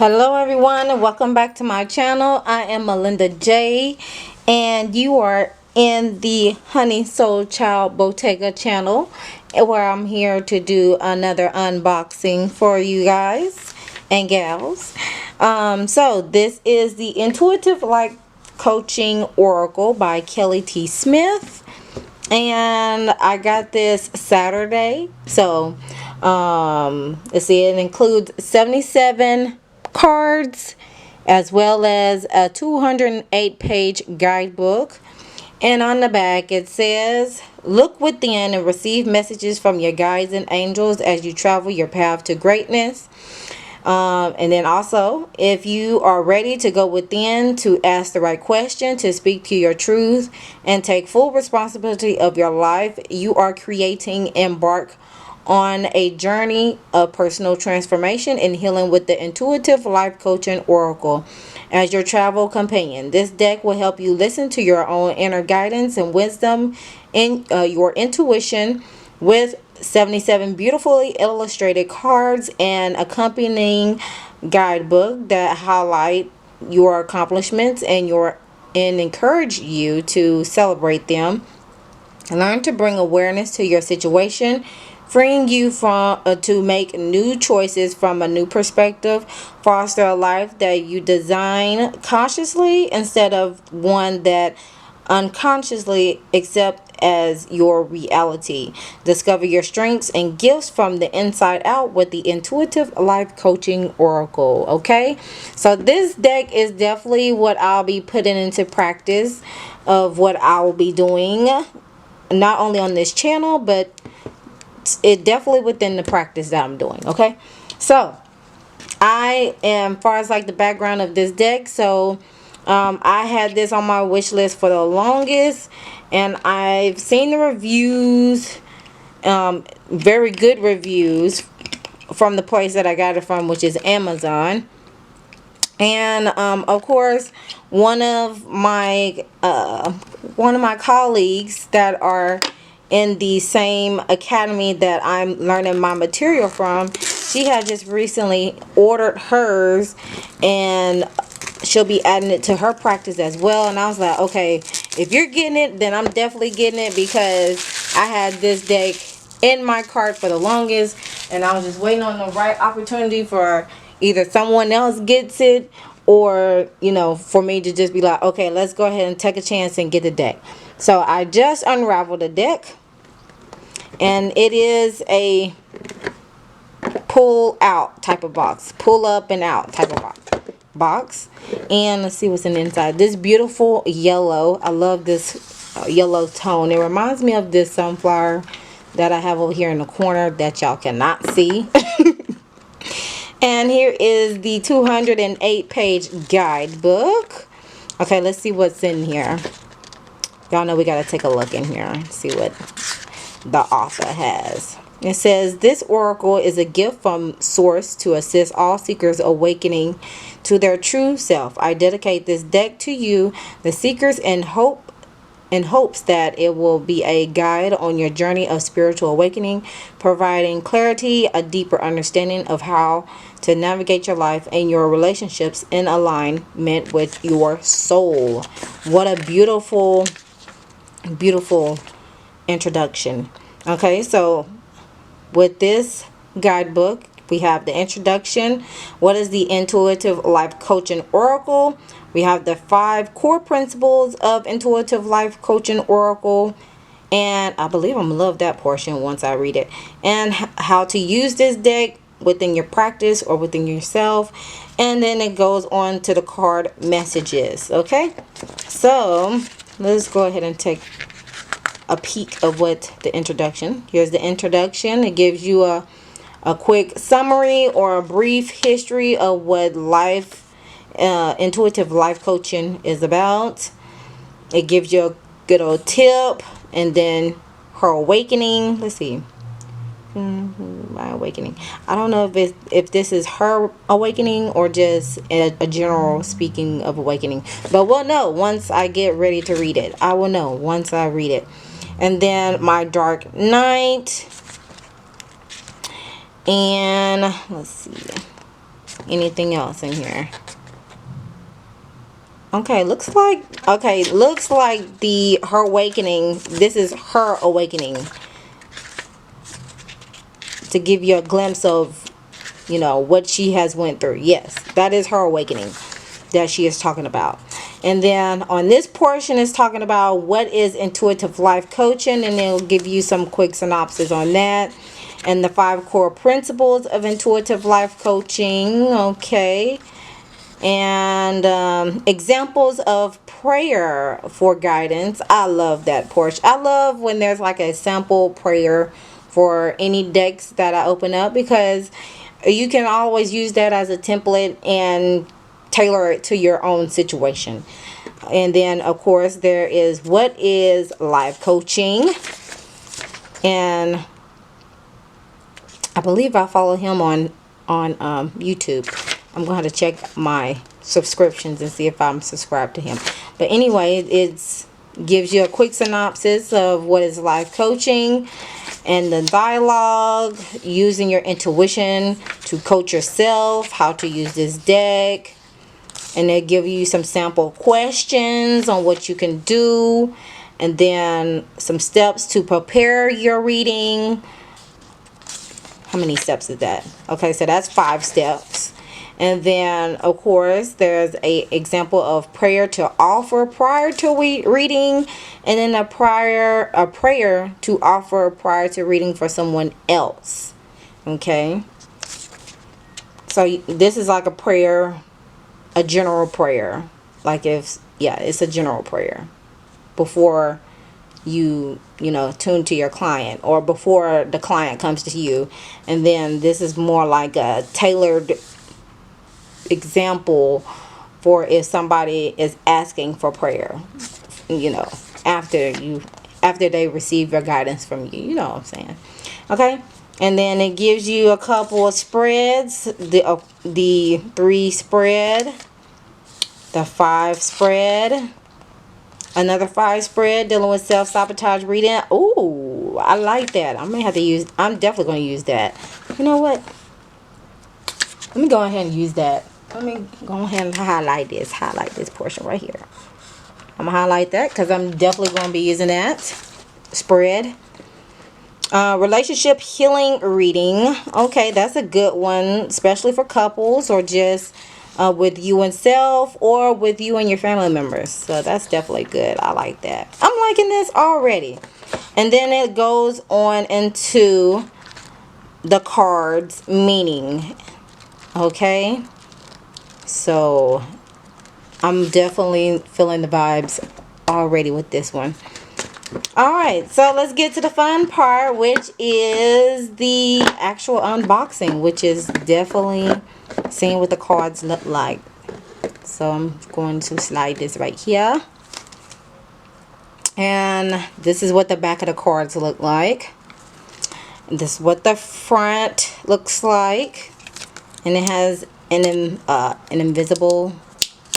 Hello everyone and welcome back to my channel. I am Melinda J and you are in the Honey Soul Child Bottega channel where I'm here to do another unboxing for you guys and gals. So this is the Intuitive Life Coaching Oracle by Kelly T. Smith, and I got this Saturday. So let's see, it includes 77 cards as well as a 208-page guidebook. And on the back it says, look within and receive messages from your guides and angels as you travel your path to greatness. And then also, if you are ready to go within, to ask the right question, to speak to your truth, and take full responsibility of your life, you are creating, embark on a journey of personal transformation and healing with the Intuitive Life Coaching Oracle as your travel companion. This deck will help you listen to your own inner guidance and wisdom in your intuition, with 77 beautifully illustrated cards and accompanying guidebook that highlight your accomplishments and encourage you to celebrate them. Learn to bring awareness to your situation, freeing you from to make new choices from a new perspective. Foster a life that you design consciously instead of one that unconsciously accept as your reality. Discover your strengths and gifts from the inside out with the Intuitive Life Coaching Oracle. Okay, so this deck is definitely what I'll be putting into practice of what I will be doing, not only on this channel, but it definitely within the practice that I'm doing. Okay, so I am, far as like the background of this deck, so I had this on my wish list for the longest, and I've seen the reviews, very good reviews from the place that I got it from, which is Amazon. And of course, one of my colleagues that are in the same academy that I'm learning my material from, she had just recently ordered hers, and she'll be adding it to her practice as well. And I was like, okay, if you're getting it, then I'm definitely getting it, because I had this deck in my cart for the longest, and I was just waiting on the right opportunity for either someone else gets it, or for me to just be like, okay, let's go ahead and take a chance and get the deck. So I just unraveled the deck, and it is a pull out type of box, pull up and out type of box. And let's see what's in the inside. This beautiful yellow, I love this yellow tone. It reminds me of this sunflower that I have over here in the corner that y'all cannot see. And here is the 208-page guidebook. Okay, let's see what's in here. Y'all know we gotta take a look in here and see what the author has. It says, this oracle is a gift from Source to assist all seekers awakening to their true self. I dedicate this deck to you, the seekers, in hopes that it will be a guide on your journey of spiritual awakening, providing clarity, a deeper understanding of how to navigate your life and your relationships in alignment with your soul. What a beautiful, beautiful introduction. Okay, so with this guidebook, we have the introduction. What is the Intuitive Life Coaching Oracle? We have the 5 core principles of Intuitive Life Coaching Oracle. And I believe I'm going to love that portion once I read it. And how to use this deck within your practice or within yourself. And then it goes on to the card messages. Okay, so let's go ahead and take a peek of what the introduction. Here's the introduction. It gives you a quick summary or a brief history of what intuitive life coaching is about. It gives you a good old tip, and then her awakening. Let's see. My awakening. I don't know if this is her awakening or just a general speaking of awakening, but we'll know once I get ready to read it. I will know once I read it. And then my dark night, and let's see, anything else in here. Okay, looks like her awakening, this is her awakening, to give you a glimpse of, you know, what she has went through. Yes, that is her awakening that she is talking about. And then on this portion is talking about what is intuitive life coaching, and it'll give you some quick synopsis on that, and the 5 core principles of intuitive life coaching. Okay. And examples of prayer for guidance. I love that portion. I love when there's like a sample prayer for any decks that I open up, because you can always use that as a template and tailor it to your own situation. And then of course there is what is life coaching, and I believe I follow him on YouTube. I'm going to have to check my subscriptions and see if I'm subscribed to him. But anyway, it gives you a quick synopsis of what is life coaching, and the dialogue, using your intuition to coach yourself, how to use this deck. And they give you some sample questions on what you can do, and then some steps to prepare your reading. How many steps is that? Okay, so that's 5 steps. And then of course there's a example of prayer to offer prior to reading, and then a prayer to offer prior to reading for someone else. Okay, so this is like a prayer, a general prayer, like it's a general prayer before you know, tune to your client, or before the client comes to you. And then this is more like a tailored example for if somebody is asking for prayer, you know, after they receive your guidance from you. You know what I'm saying? Okay. And then it gives you a couple of spreads, the 3 spread, the 5 spread, another 5 spread dealing with self-sabotage reading. Ooh, I like that. I'm definitely going to use that. You know what? Let me go ahead and use that. Let me go ahead and highlight this portion right here. I'm going to highlight that because I'm definitely going to be using that spread. Relationship healing reading. Okay, that's a good one, especially for couples, or just with you and self, or with you and your family members. So that's definitely good. I like that. I'm liking this already. And then it goes on into the cards meaning. Okay, so I'm definitely feeling the vibes already with this one. Alright, so let's get to the fun part, which is the actual unboxing, which is definitely seeing what the cards look like. So I'm going to slide this right here. And this is what the back of the cards look like. And this is what the front looks like. And it has an invisible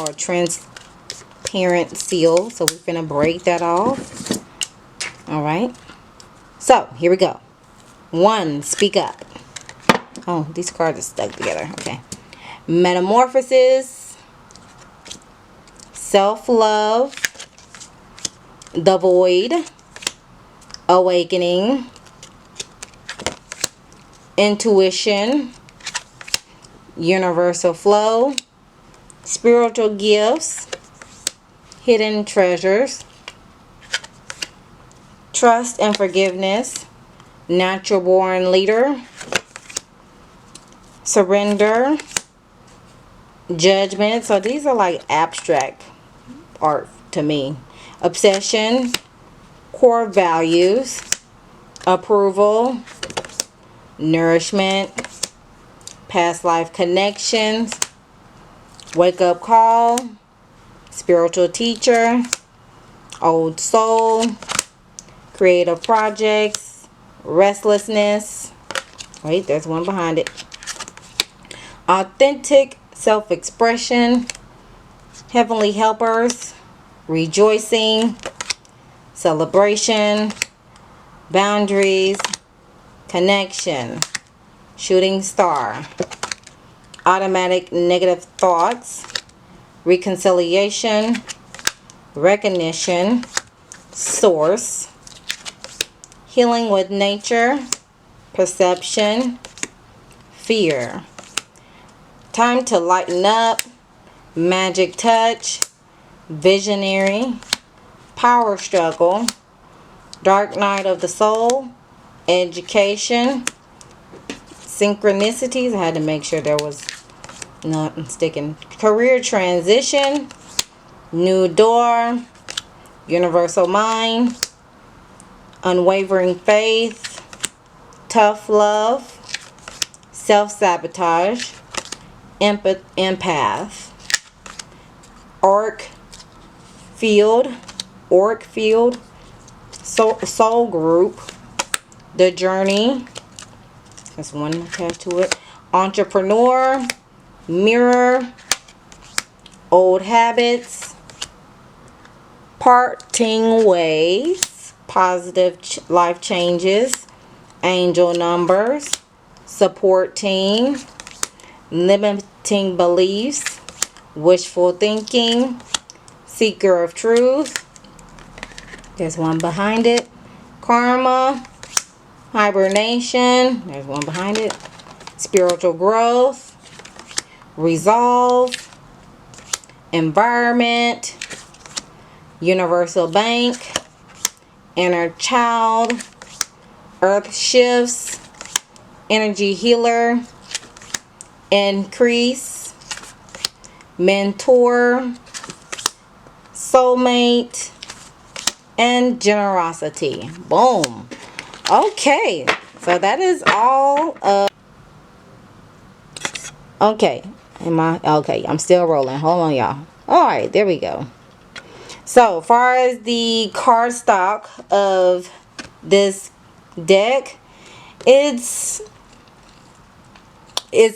or transparent seal. So we're going to break that off. Alright. So, here we go. 1, speak up. Oh, these cards are stuck together. Okay. Metamorphosis. Self-love. The void. Awakening. Intuition. Universal flow. Spiritual gifts. Hidden treasures. Trust and forgiveness. Natural born leader. Surrender. Judgment. So these are like abstract art to me. Obsession. Core values. Approval. Nourishment. Past life connections. Wake up call. Spiritual teacher. Old soul. Creative projects. Restlessness. Wait, there's one behind it. Authentic self-expression. Heavenly helpers. Rejoicing. Celebration. Boundaries. Connection. Shooting star. automatic negative thoughts, reconciliation, recognition, source, healing with nature, perception, fear. Time to lighten up, magic touch, visionary, power struggle, dark night of the soul, education, synchronicities. I had to make sure there was nothing sticking. Career transition, new door, universal mind, unwavering faith, tough love, self-sabotage, empath, auric field, soul group, the journey, there's one attached to it, entrepreneur, mirror, old habits, parting ways, positive life changes, angel numbers, support team, limiting beliefs, wishful thinking, seeker of truth, there's one behind it, karma, hibernation, there's one behind it, spiritual growth, resolve, environment, universal bank, inner child, earth shifts, energy healer, increase, mentor, soulmate, and generosity. Boom. Okay, so that is all of, okay, I'm still rolling. Hold on, y'all. All right, there we go. So far as the card stock of this deck, it's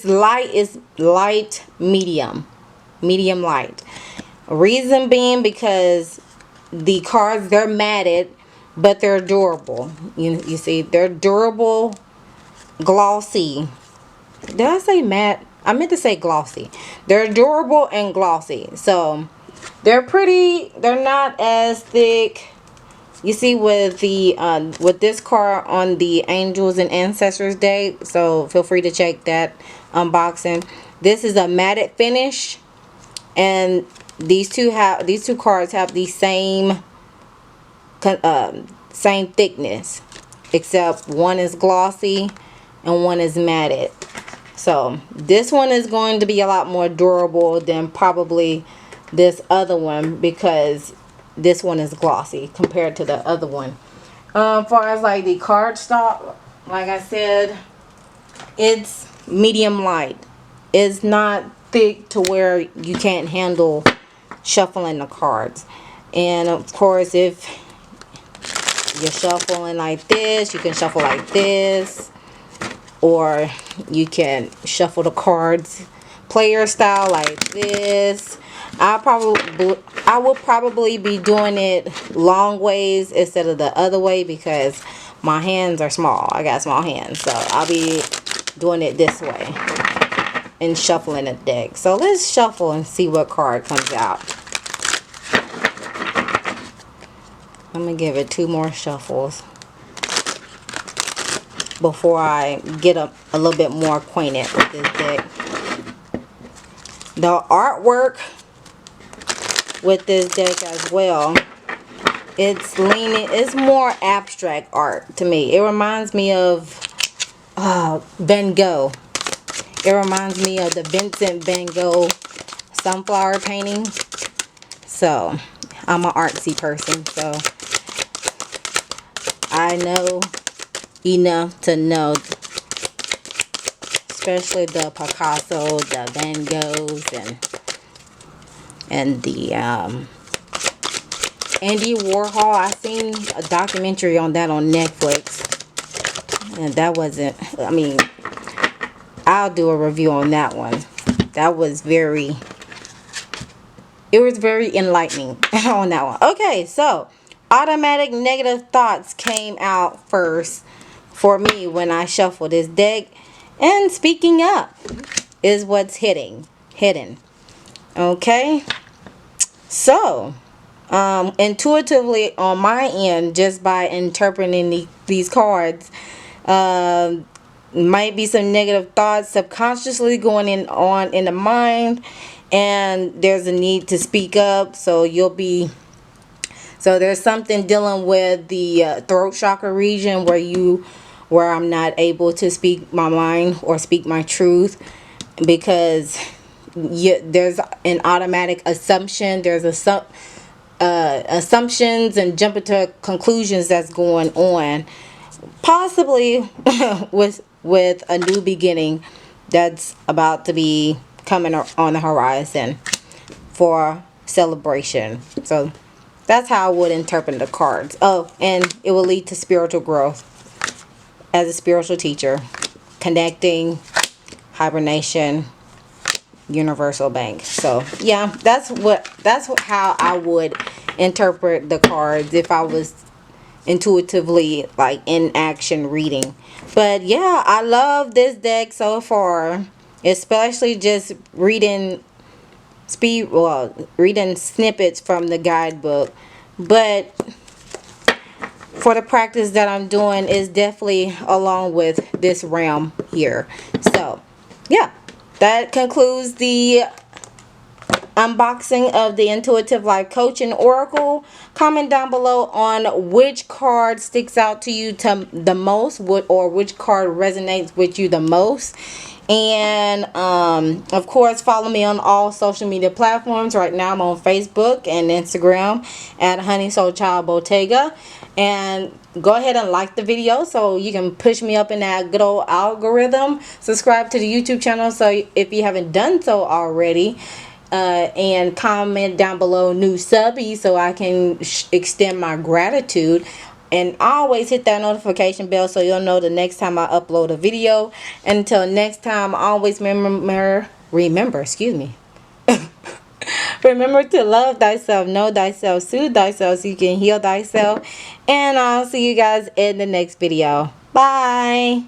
light medium light. Reason being because the cards, they're matted, but they're durable. You see, they're durable, glossy. Did I say matte? I meant to say glossy. They're durable and glossy, so they're pretty. They're not as thick. You see, with the with this card on the Angels and Ancestors deck, so feel free to check that unboxing. This is a matted finish, and these two cards have the same same thickness, except one is glossy and one is matted. So this one is going to be a lot more durable than probably this other one, because this one is glossy compared to the other one. As far as like the card stock, like I said, it's medium light. It's not thick to where you can't handle shuffling the cards. And of course, if you're shuffling like this, you can shuffle like this, or you can shuffle the cards player style like this. I will probably be doing it long ways instead of the other way, because my hands are small. I got small hands, so I'll be doing it this way and shuffling the deck. So let's shuffle and see what card comes out. I'm gonna give it 2 more shuffles before I get a little bit more acquainted with this deck. The artwork with this deck as well, it's more abstract art to me. It reminds me of Van Gogh. It reminds me of the Vincent Van Gogh sunflower painting. So I'm an artsy person, so I know enough to know, especially the Picasso, the Van Goghs, and the Andy Warhol. I seen a documentary on that on Netflix, and that wasn't, I mean, I'll do a review on that one. That was very, it was very enlightening on that one. Okay, so automatic negative thoughts came out first for me when I shuffled this deck. And speaking up, is what's hidden. Okay, so intuitively on my end, just by interpreting these cards, might be some negative thoughts subconsciously going on in the mind, and there's a need to speak up. So there's something dealing with the throat chakra region where I'm not able to speak my mind or speak my truth, because there's an automatic assumption. There's assumptions and jumping to conclusions that's going on, possibly with a new beginning that's about to be coming on the horizon for celebration. So that's how I would interpret the cards. Oh, and it will lead to spiritual growth as a spiritual teacher, connecting, hibernation, universal bank. So yeah, how I would interpret the cards if I was intuitively like in action reading. But yeah, I love this deck so far, especially just reading reading snippets from the guidebook. But for the practice that I'm doing is definitely along with this realm here. So yeah, that concludes the unboxing of the Intuitive Life Coaching Oracle. Comment down below on which card sticks out to you the most, or which card resonates with you the most. And of course, follow me on all social media platforms. Right now I'm on Facebook and Instagram at Honey Soul Child Bottega. And go ahead and like the video so you can push me up in that good old algorithm. Subscribe to the YouTube channel so if you haven't done so already. And comment down below new subby so I can extend my gratitude. And always hit that notification bell so you'll know the next time I upload a video. And until next time, always remember, excuse me. Remember to love thyself, know thyself, soothe thyself so you can heal thyself. And I'll see you guys in the next video. Bye.